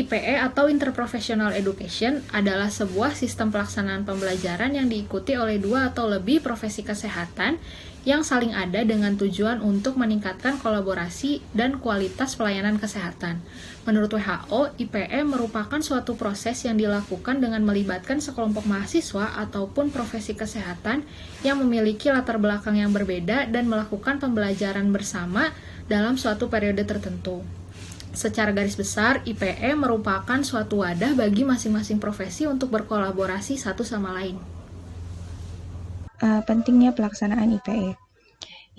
IPE atau Interprofessional Education adalah sebuah sistem pelaksanaan pembelajaran yang diikuti oleh 2 atau lebih profesi kesehatan yang saling ada dengan tujuan untuk meningkatkan kolaborasi dan kualitas pelayanan kesehatan. Menurut WHO, IPE merupakan suatu proses yang dilakukan dengan melibatkan sekelompok mahasiswa ataupun profesi kesehatan yang memiliki latar belakang yang berbeda dan melakukan pembelajaran bersama dalam suatu periode tertentu. Secara garis besar, IPE merupakan suatu wadah bagi masing-masing profesi untuk berkolaborasi satu sama lain. Pentingnya pelaksanaan IPE.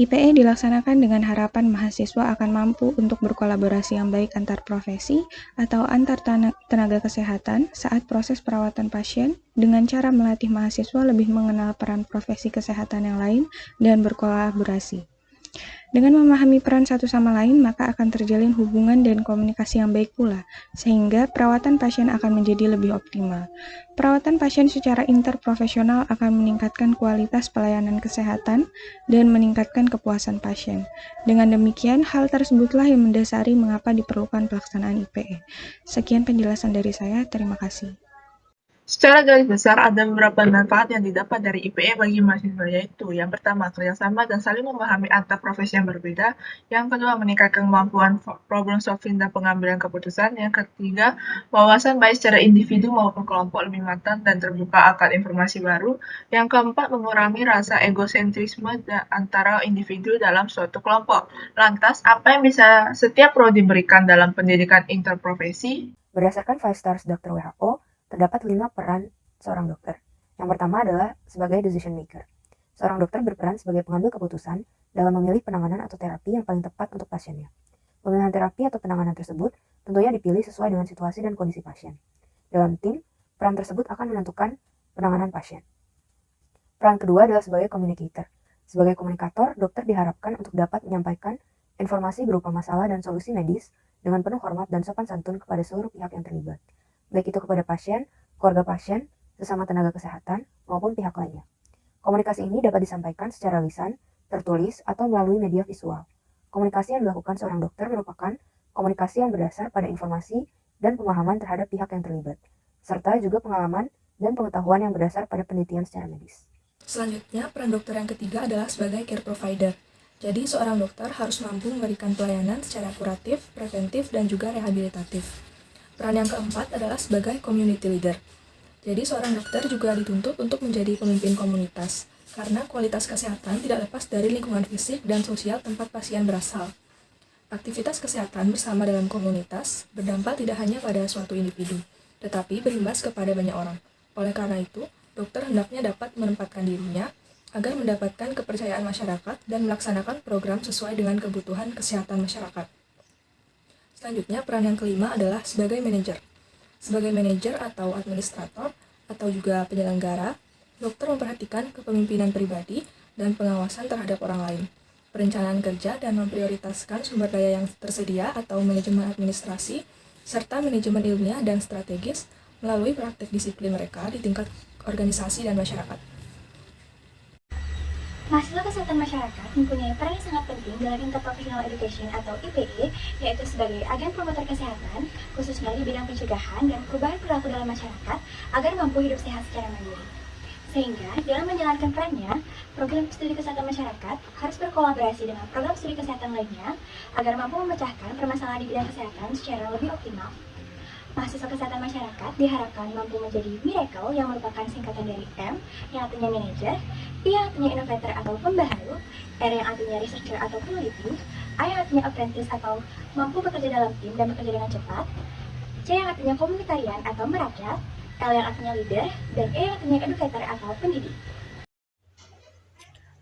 IPE dilaksanakan dengan harapan mahasiswa akan mampu untuk berkolaborasi yang baik antar profesi atau antar tenaga kesehatan saat proses perawatan pasien dengan cara melatih mahasiswa lebih mengenal peran profesi kesehatan yang lain dan berkolaborasi. Dengan memahami peran satu sama lain, maka akan terjalin hubungan dan komunikasi yang baik pula, sehingga perawatan pasien akan menjadi lebih optimal. Perawatan pasien secara interprofesional akan meningkatkan kualitas pelayanan kesehatan dan meningkatkan kepuasan pasien. Dengan demikian, hal tersebutlah yang mendasari mengapa diperlukan pelaksanaan IPE. Sekian penjelasan dari saya, terima kasih. Secara garis besar, ada beberapa manfaat yang didapat dari IPE bagi mahasiswa, yaitu yang pertama, kerjasama dan saling memahami antar profesi yang berbeda. Yang kedua, meningkatkan kemampuan problem solving dan pengambilan keputusan. Yang ketiga, wawasan baik secara individu maupun kelompok lebih matang dan terbuka akan informasi baru. Yang keempat, mengurangi rasa egosentrisme antara individu dalam suatu kelompok. Lantas, apa yang bisa setiap prodi diberikan dalam pendidikan interprofesi? Berdasarkan 5 Stars Dr. WHO, terdapat 5 peran seorang dokter. Yang pertama adalah sebagai decision maker. Seorang dokter berperan sebagai pengambil keputusan dalam memilih penanganan atau terapi yang paling tepat untuk pasiennya. Pemilihan terapi atau penanganan tersebut tentunya dipilih sesuai dengan situasi dan kondisi pasien. Dalam tim, peran tersebut akan menentukan penanganan pasien. Peran kedua adalah sebagai communicator. Sebagai komunikator, dokter diharapkan untuk dapat menyampaikan informasi berupa masalah dan solusi medis dengan penuh hormat dan sopan santun kepada seluruh pihak yang terlibat, baik itu kepada pasien, keluarga pasien, sesama tenaga kesehatan, maupun pihak lainnya. Komunikasi ini dapat disampaikan secara lisan, tertulis, atau melalui media visual. Komunikasi yang dilakukan seorang dokter merupakan komunikasi yang berdasar pada informasi dan pemahaman terhadap pihak yang terlibat, serta juga pengalaman dan pengetahuan yang berdasar pada penelitian secara medis. Selanjutnya, peran dokter yang ketiga adalah sebagai care provider. Jadi, seorang dokter harus mampu memberikan pelayanan secara kuratif, preventif, dan juga rehabilitatif. Peran yang keempat adalah sebagai community leader. Jadi seorang dokter juga dituntut untuk menjadi pemimpin komunitas, karena kualitas kesehatan tidak lepas dari lingkungan fisik dan sosial tempat pasien berasal. Aktivitas kesehatan bersama dalam komunitas berdampak tidak hanya pada suatu individu, tetapi berimbas kepada banyak orang. Oleh karena itu, dokter hendaknya dapat menempatkan dirinya agar mendapatkan kepercayaan masyarakat dan melaksanakan program sesuai dengan kebutuhan kesehatan masyarakat. Selanjutnya, peran yang kelima adalah sebagai manajer. Sebagai manajer atau administrator atau juga penyelenggara, dokter memperhatikan kepemimpinan pribadi dan pengawasan terhadap orang lain, perencanaan kerja dan memprioritaskan sumber daya yang tersedia atau manajemen administrasi, serta manajemen ilmiah dan strategis melalui praktek disiplin mereka di tingkat organisasi dan masyarakat. Mahasiswa kesehatan masyarakat mempunyai peran yang sangat penting dalam interprofessional education atau IPE, yaitu sebagai agen promotor kesehatan, khususnya di bidang pencegahan dan perubahan perilaku dalam masyarakat agar mampu hidup sehat secara mandiri. Sehingga, dalam menjalankan perannya, program studi kesehatan masyarakat harus berkolaborasi dengan program studi kesehatan lainnya agar mampu memecahkan permasalahan di bidang kesehatan secara lebih optimal. Mahasiswa kesehatan masyarakat diharapkan mampu menjadi miracle yang merupakan singkatan dari M yang artinya manager, I yang artinya innovator atau pembaharu, R yang artinya researcher atau peneliti, A yang artinya apprentice atau mampu bekerja dalam tim dan bekerja dengan cepat, C yang artinya komunitarian atau merakyat, L yang artinya leader, dan E yang artinya educator atau pendidik.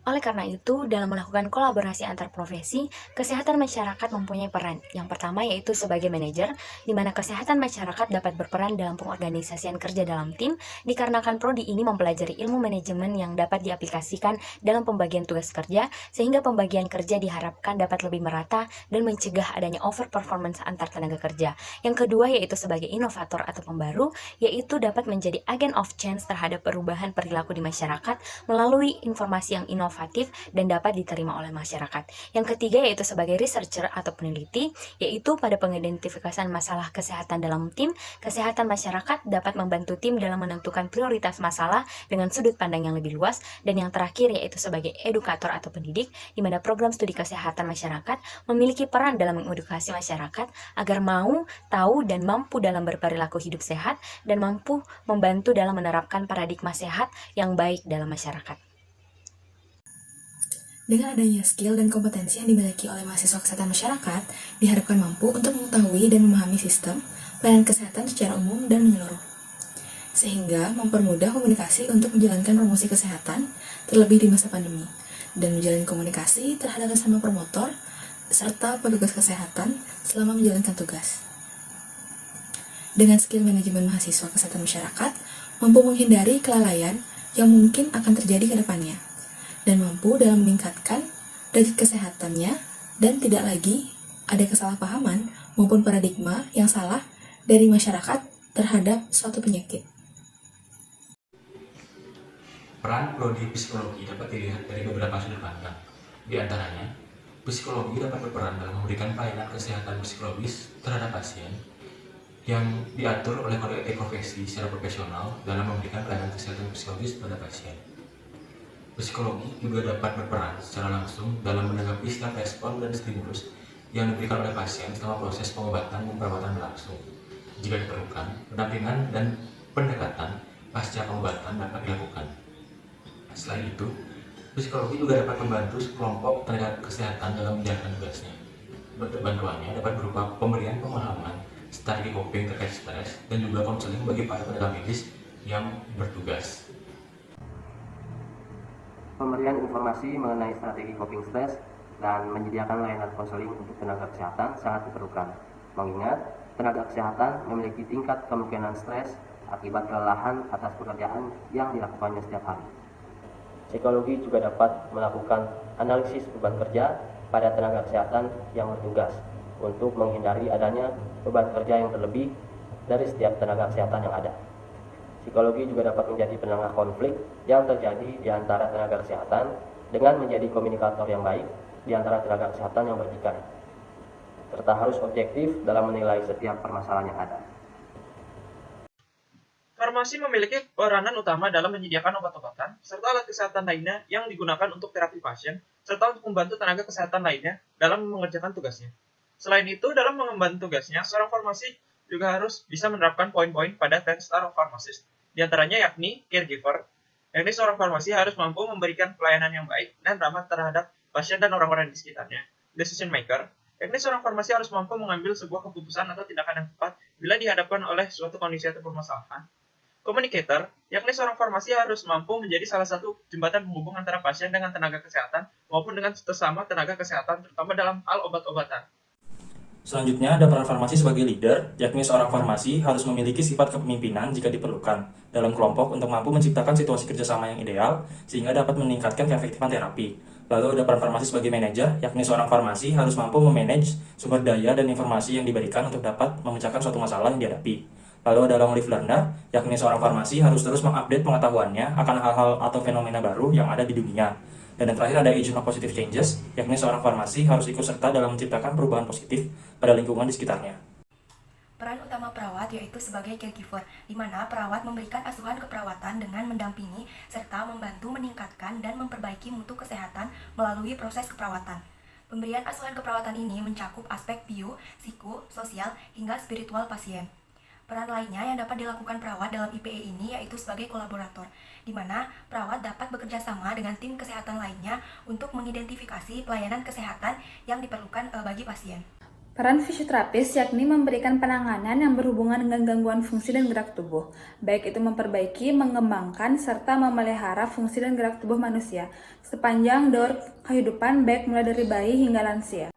Oleh karena itu, dalam melakukan kolaborasi antar profesi, kesehatan masyarakat mempunyai peran. Yang pertama yaitu sebagai manajer, di mana kesehatan masyarakat dapat berperan dalam pengorganisasian kerja dalam tim, dikarenakan prodi ini mempelajari ilmu manajemen yang dapat diaplikasikan dalam pembagian tugas kerja, sehingga pembagian kerja diharapkan dapat lebih merata dan mencegah adanya overperformance antar tenaga kerja. Yang kedua yaitu sebagai inovator atau pembaru, yaitu dapat menjadi agent of change terhadap perubahan perilaku di masyarakat melalui informasi yang inovatif inovatif dan dapat diterima oleh masyarakat. Yang ketiga yaitu sebagai researcher atau peneliti, yaitu pada pengidentifikasian masalah kesehatan dalam tim, kesehatan masyarakat dapat membantu tim dalam menentukan prioritas masalah dengan sudut pandang yang lebih luas. Dan yang terakhir yaitu sebagai edukator atau pendidik, di mana program studi kesehatan masyarakat memiliki peran dalam mengedukasi masyarakat agar mau, tahu, dan mampu dalam berperilaku hidup sehat dan mampu membantu dalam menerapkan paradigma sehat yang baik dalam masyarakat. Dengan adanya skill dan kompetensi yang dimiliki oleh mahasiswa kesehatan masyarakat, diharapkan mampu untuk mengetahui dan memahami sistem pelayanan kesehatan secara umum dan menyeluruh, sehingga mempermudah komunikasi untuk menjalankan promosi kesehatan, terlebih di masa pandemi, dan menjalin komunikasi terhadap sesama promotor serta petugas kesehatan selama menjalankan tugas. Dengan skill manajemen mahasiswa kesehatan masyarakat, mampu menghindari kelalaian yang mungkin akan terjadi ke depannya, dan mampu dalam meningkatkan derajat kesehatannya dan tidak lagi ada kesalahpahaman maupun paradigma yang salah dari masyarakat terhadap suatu penyakit. Peran prodi psikologi dapat dilihat dari beberapa sudut pandang. Di antaranya, psikologi dapat berperan dalam memberikan pelayanan kesehatan psikologis terhadap pasien yang diatur oleh kode etik profesi secara profesional dalam memberikan pelayanan kesehatan psikologis pada pasien. Psikologi juga dapat berperan secara langsung dalam menanggapi setiap respon dan stimulus yang diberikan oleh pasien selama proses pengobatan dan perawatan berlangsung. Jika diperlukan, pendampingan dan pendekatan pasca pengobatan dapat dilakukan. Selain itu, psikologi juga dapat membantu sekelompok tenaga kesehatan dalam menjalankan tugasnya. Bantuannya dapat berupa pemberian pemahaman strategi coping terkait stres, dan juga konseling bagi para tenaga medis yang bertugas. Pemberian informasi mengenai strategi coping stres dan menyediakan layanan konseling untuk tenaga kesehatan sangat diperlukan, mengingat tenaga kesehatan memiliki tingkat kemungkinan stres akibat kelelahan atas pekerjaan yang dilakukannya setiap hari. Psikologi juga dapat melakukan analisis beban kerja pada tenaga kesehatan yang bertugas, untuk menghindari adanya beban kerja yang berlebih dari setiap tenaga kesehatan yang ada. Psikologi juga dapat menjadi penengah konflik yang terjadi di antara tenaga kesehatan dengan menjadi komunikator yang baik di antara tenaga kesehatan yang bertikai, serta harus objektif dalam menilai setiap permasalahan yang ada. Farmasi memiliki peranan utama dalam menyediakan obat-obatan serta alat kesehatan lainnya yang digunakan untuk terapi pasien, serta untuk membantu tenaga kesehatan lainnya dalam mengerjakan tugasnya. Selain itu, dalam mengemban tugasnya, seorang farmasi juga harus bisa menerapkan poin-poin pada 10 star of pharmacist. Di antaranya yakni caregiver, yakni seorang farmasi harus mampu memberikan pelayanan yang baik dan ramah terhadap pasien dan orang-orang di sekitarnya. Decision maker, yakni seorang farmasi harus mampu mengambil sebuah keputusan atau tindakan yang tepat bila dihadapkan oleh suatu kondisi atau permasalahan. Communicator, yakni seorang farmasi harus mampu menjadi salah satu jembatan penghubung antara pasien dengan tenaga kesehatan maupun dengan sesama tenaga kesehatan, terutama dalam hal obat-obatan. Selanjutnya ada peran farmasi sebagai leader, yakni seorang farmasi harus memiliki sifat kepemimpinan jika diperlukan dalam kelompok untuk mampu menciptakan situasi kerjasama yang ideal sehingga dapat meningkatkan keefektifan terapi. Lalu ada peran farmasi sebagai manajer, yakni seorang farmasi harus mampu memanage sumber daya dan informasi yang diberikan untuk dapat memecahkan suatu masalah yang dihadapi. Lalu ada long live learner, yakni seorang farmasi harus terus mengupdate pengetahuannya akan hal-hal atau fenomena baru yang ada di dunia. Dan yang terakhir ada agent of positive changes, yakni seorang farmasi harus ikut serta dalam menciptakan perubahan positif pada lingkungan di sekitarnya. Peran utama perawat yaitu sebagai caregiver, di mana perawat memberikan asuhan keperawatan dengan mendampingi serta membantu meningkatkan dan memperbaiki mutu kesehatan melalui proses keperawatan. Pemberian asuhan keperawatan ini mencakup aspek bio, psiko, sosial, hingga spiritual pasien. Peran lainnya yang dapat dilakukan perawat dalam IPE ini yaitu sebagai kolaborator, di mana perawat dapat bekerja sama dengan tim kesehatan lainnya untuk mengidentifikasi pelayanan kesehatan yang diperlukan bagi pasien. Peran fisioterapis yakni memberikan penanganan yang berhubungan dengan gangguan fungsi dan gerak tubuh, baik itu memperbaiki, mengembangkan, serta memelihara fungsi dan gerak tubuh manusia sepanjang daur kehidupan baik mulai dari bayi hingga lansia.